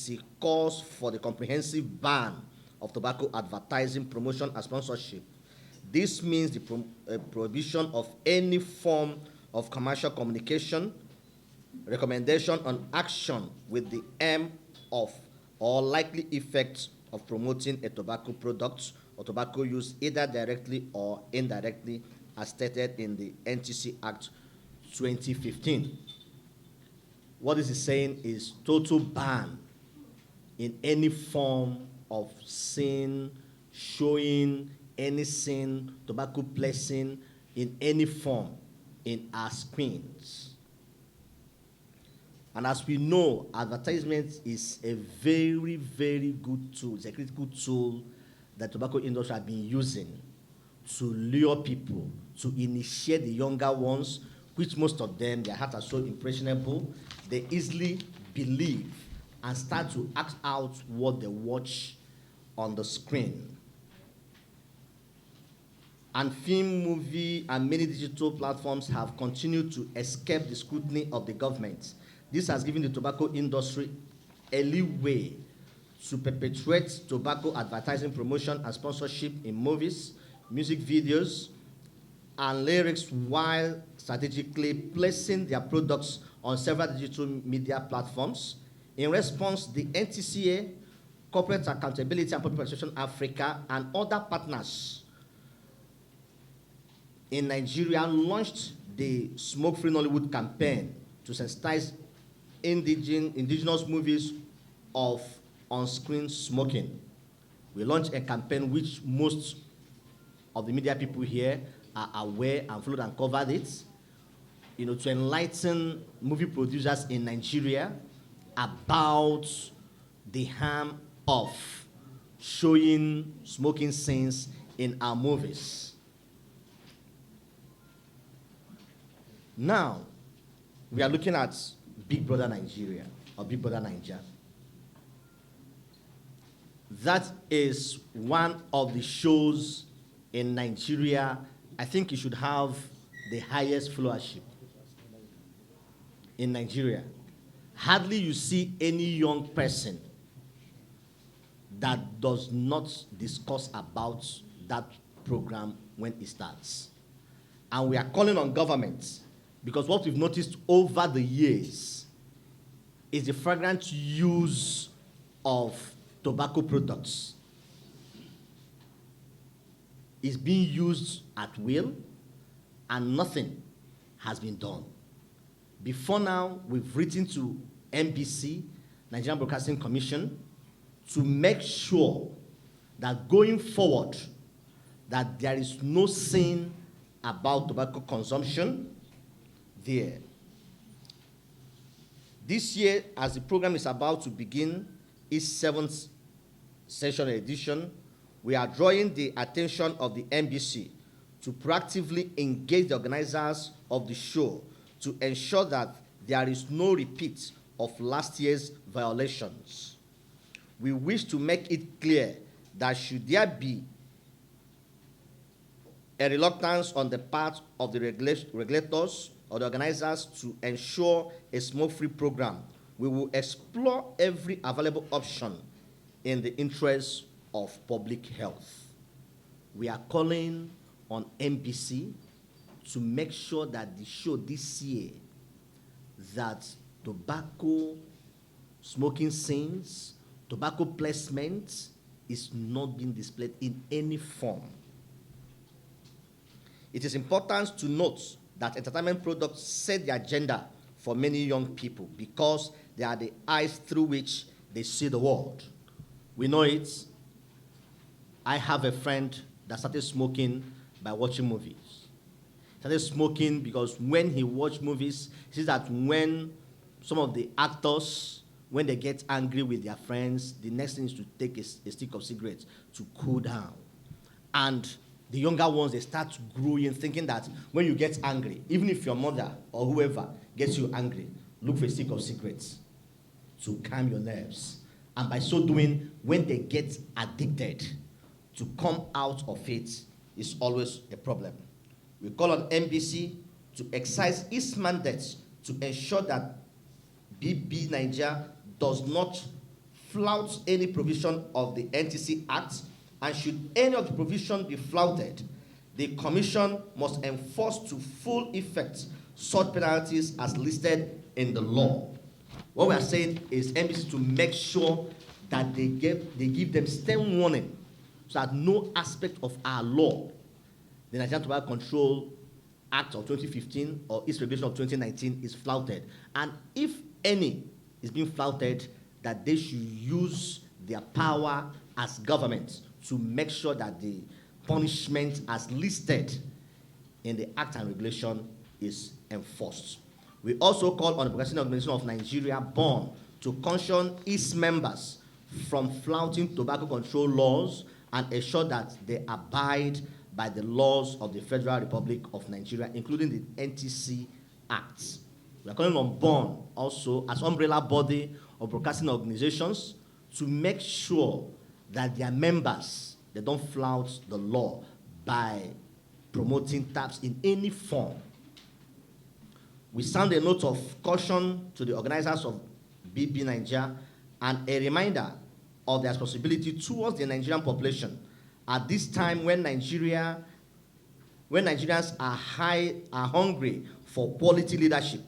NTCA calls for the comprehensive ban of tobacco advertising, promotion, and sponsorship. This means the prohibition of any form of commercial communication, recommendation on action with the aim of or likely effect of promoting a tobacco product or tobacco use either directly or indirectly as stated in the NTC Act 2015. What this is saying is total ban in any form of sin, showing any sin, tobacco placing in any form in our screens. And as we know, advertisement is a very, very good tool. It's a critical tool that the tobacco industry has been using to lure people, to initiate the younger ones, which most of them, their hearts are so impressionable, they easily believe and start to act out what they watch on the screen. And film, movie, and many digital platforms have continued to escape the scrutiny of the government. This has given the tobacco industry a leeway to perpetuate tobacco advertising, promotion, and sponsorship in movies, music videos, and lyrics while strategically placing their products on several digital media platforms. In response, the NTCA, Corporate Accountability and Public Participation Africa, and other partners in Nigeria launched the Smoke Free Nollywood campaign to sensitize indigenous movies of on-screen smoking. We launched a campaign which most of the media people here are aware and followed and covered it, to enlighten movie producers in Nigeria about the harm of showing smoking scenes in our movies. Now, we are looking at Big Brother Nigeria, or Big Brother Naija. That is one of the shows in Nigeria. I think it should have the highest followership in Nigeria. Hardly you see any young person that does not discuss about that program when it starts. And we are calling on government, because what we've noticed over the years is the flagrant use of tobacco products. It's being used at will, and nothing has been done. Before now, we've written to NBC, Nigerian Broadcasting Commission, to make sure that going forward, that there is no sin about tobacco consumption there. This year, as the program is about to begin its 7th session edition, we are drawing the attention of the NBC to proactively engage the organizers of the show to ensure that there is no repeat of last year's violations. We wish to make it clear that should there be a reluctance on the part of the regulators or the organizers to ensure a smoke-free program, we will explore every available option in the interest of public health. We are calling on NBC to make sure that the show this year, that tobacco smoking scenes, tobacco placement is not being displayed in any form. It is important to note that entertainment products set the agenda for many young people because they are the eyes through which they see the world. We know it. I have a friend that started smoking by watching movies. Started smoking because when he watched movies, he sees that when some of the actors, when they get angry with their friends, the next thing is to take a stick of cigarettes to cool down. And the younger ones, they start growing, thinking that when you get angry, even if your mother or whoever gets you angry, look for a stick of cigarettes to calm your nerves. And by so doing, when they get addicted, to come out of it is always a problem. We call on NBC to exercise its mandate to ensure that BBNaija does not flout any provision of the NTC Act, and should any of the provision be flouted, the Commission must enforce to full effect such penalties as listed in the law. What we are saying is NBC to make sure that they give them stern warning so that no aspect of our law, the Nigerian Tobacco Control Act of 2015 or its regulation of 2019, is flouted. And if any is being flouted, that they should use their power as government to make sure that the punishment as listed in the Act and regulation is enforced. We also call on the Programme Officer of Nigeria, BORN, to caution its members from flouting tobacco control laws and ensure that they abide by the laws of the Federal Republic of Nigeria, including the NTC Act. We are calling on BORN also as umbrella body of broadcasting organizations to make sure that their members, they don't flout the law by promoting taps in any form. We sound a note of caution to the organizers of BBNaija and a reminder of their responsibility towards the Nigerian population at this time when Nigerians are hungry for quality leadership.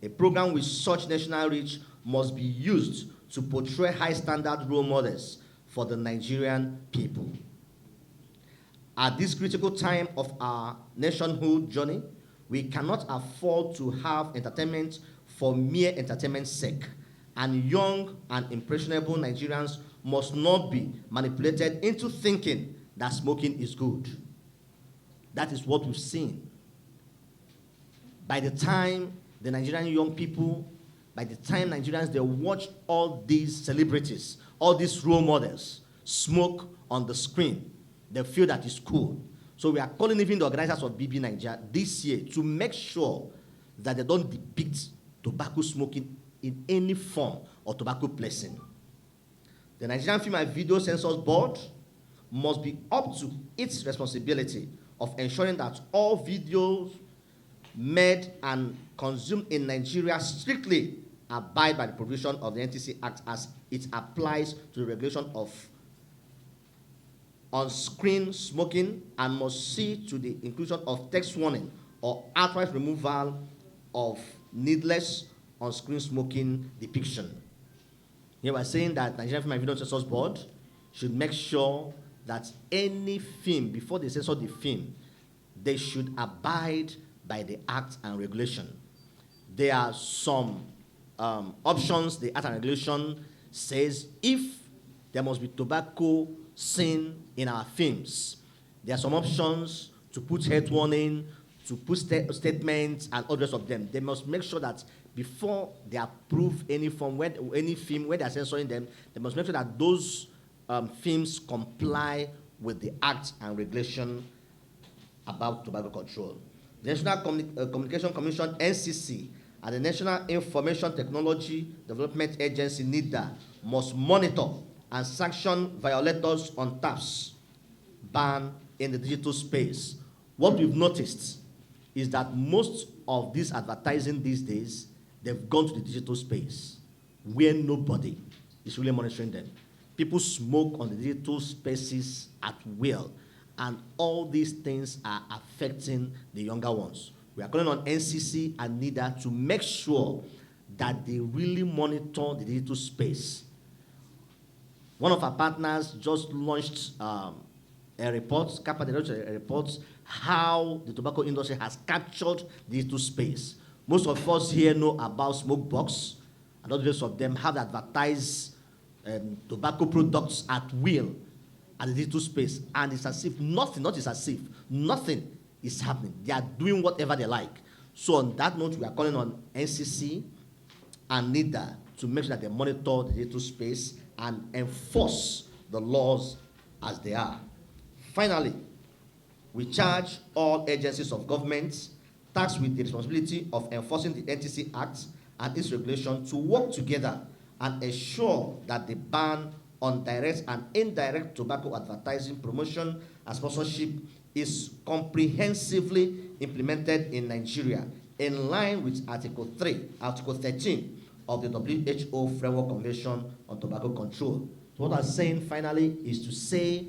A program with such national reach must be used to portray high standard role models for the Nigerian people. At this critical time of our nationhood journey, we cannot afford to have entertainment for mere entertainment's sake, and young and impressionable Nigerians must not be manipulated into thinking that smoking is good. That is what we've seen. By the time the Nigerian young people, by the time Nigerians, they watch all these celebrities, all these role models smoke on the screen, they feel that it's cool. So we are calling even the organizers of BBNaija this year to make sure that they don't depict tobacco smoking in any form or tobacco placing. The Nigerian Film and Video Censors Board must be up to its responsibility of ensuring that all videos made and consumed in Nigeria strictly abide by the provision of the NTC Act as it applies to the regulation of on-screen smoking, and must see to the inclusion of text warning or outright removal of needless on-screen smoking depiction. Here we're saying that Nigerian Film and Video Censors Board should make sure that any film, before they censor the film, they should abide by the Act and regulation. There are some options the Act and regulation says if there must be tobacco seen in our films. There are some options to put health warning, to put statements, and others of them. They must make sure that before they approve any film where they are censoring them, they must make sure that those films comply with the Act and regulation about tobacco control. The National Communication Commission, NCC, and the National Information Technology Development Agency, NIDA, must monitor and sanction violators on taps banned in the digital space. What we've noticed is that most of this advertising these days, they've gone to the digital space where nobody is really monitoring them. People smoke on the digital spaces at will, and all these things are affecting the younger ones. We are calling on NCC and NIDA to make sure that they really monitor the digital space. One of our partners just launched a report, how the tobacco industry has captured the digital space. Most of us here know about smoke box, and others of them have advertised tobacco products at will at the digital space, and it's as if nothing is happening. They are doing whatever they like. So on that note, we are calling on NCC and NIDA to make sure that they monitor the digital space and enforce the laws as they are. Finally, we charge all agencies of government tasked with the responsibility of enforcing the NTC Act and its regulation to work together and ensure that the ban on direct and indirect tobacco advertising, promotion, and sponsorship is comprehensively implemented in Nigeria in line with Article 13 of the WHO Framework Convention on Tobacco Control. So what I'm saying finally is to say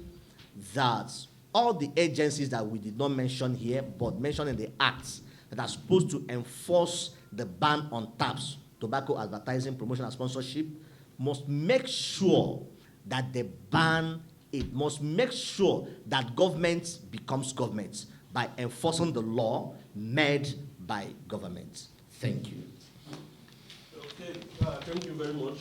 that all the agencies that we did not mention here, but mentioned in the acts that are supposed to enforce the ban on tabs, tobacco advertising, promotion, and sponsorship, must make sure that the ban, it must make sure that government becomes government by enforcing the law made by government. Thank you. Okay, thank you very much.